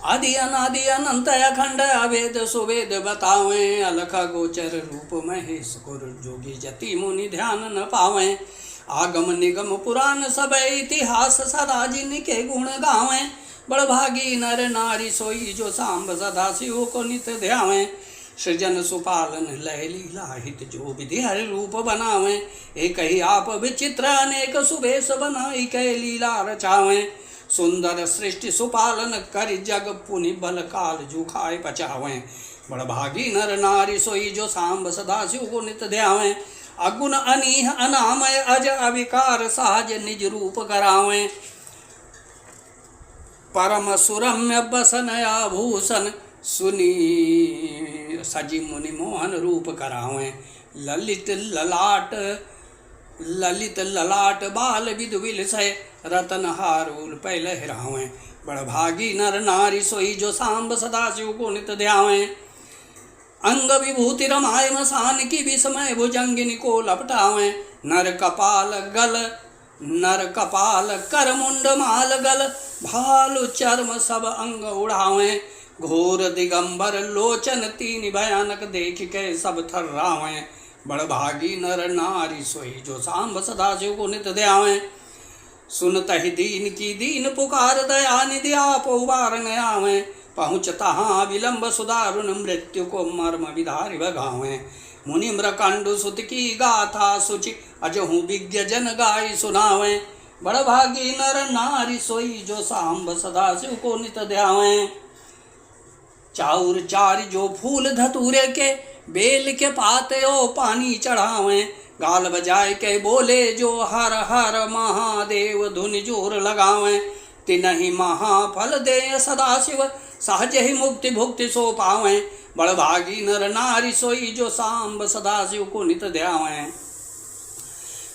आदि अनादि अनंत अखंड अवेद सुवेद बतावें। अलख गोचर रूप महेश गुर जोगी जति मुनि ध्यान न पावें। आगम निगम पुराण सब इतिहास सदा जिनके गुण गावें। बड़भागी नर नारी सोई जो सांब सदा शिव को नित ध्यावें। सृजन सुपालन लय लीला हित जो विधि हर रूप बनावें। एक ही आप विचित्र अनेक सुबेश बनाई कै लीला रचावें। सुंदर सृष्टि सुपालन कर जग पुनि बल काल जुखाए पचावें। बड़भागी नर नारी सोई जो सांब सदा शिव को नित ध्यावें। अगुण अनीह अनामय अज अविकार सहज निज रूप करावें। परम सुरम्य बसन आभूषण सुनी सजी मुनि मोहन रूप करावें। ललित ललाट बाल विधु विलसय रतन हारूल पैल हिरावें। बड़भागी नर नारी सोई जो सांब सदा शिव को नित ध्यावें। अंग विभूति रमाय मसान की विस्मय भुजंगिनी को लपटावें। नर कपाल कर मुंड माल गल भालु चर्म सब अंग उड़ावें। घोर दिगंबर लोचन तीन भयानक देख के सब थर्रावें। बड़भागी नर नारी सोई जो सांब सदा शिव को नित ध्यावें। सुनत ही दीन की दीन पुकार दया निधि आप उबारन आवें। पहुँच तहाँ विलंब सुदारुण मृत्यु को मर्म विधारि भगावें। मुनि म्रकंडु सुत की गाथा सुचि अजहु विज्ञ जन गाय सुनावें। बड़भागी नर नारी सोई जो सांब सदा शिव को नित ध्यावें। चाउर चारि जो फूल धतूरे के बेल के पाते ओ पानी चढ़ावें। गाल बजाए के बोले जो हर हर महादेव धुन जोर लगावें। तिनहि महाफल दे सदाशिव सहज ही मुक्ति भुक्ति सो पावें। बड़भागी नर नारी सोई जो सांब सदाशिव को नित ध्यावें।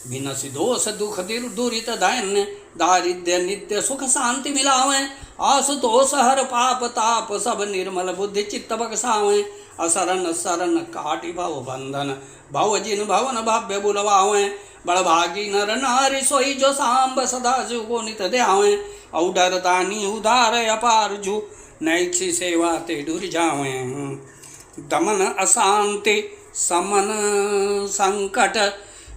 बिनसि दोष दुख दुरित दैन्य दारिद्र्य नित्य सुख शांति मिलावें। आशुतोष हर पाप ताप सब निर्मल बुद्धि चित्त बक्सावें। असरण शरण काटि भव बंधन भव जिन भवन भव्य बुलवावें। बड़भागी नर नारी सोई जो सांब सदा शिव को नित ध्यावें। औडर दानी उदार अपार जू नैक्षी सेवा ते डुर जावें। दमन अशांति समन संकट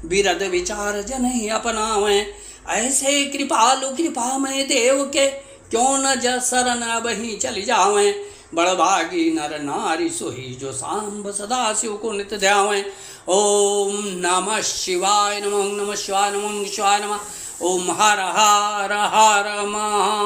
बिरद विचार जन ही अपनावें। ऐसे कृपालु कृपामय देव के क्यों न शरण अब ही चली जावें। बड़भागी नर नारी सोई जो सांब सदा शिव को नित ध्यावें। ओम नमः शिवाय नमः शिवाय नमः शिवाय नमः। ओम हर हर हर महा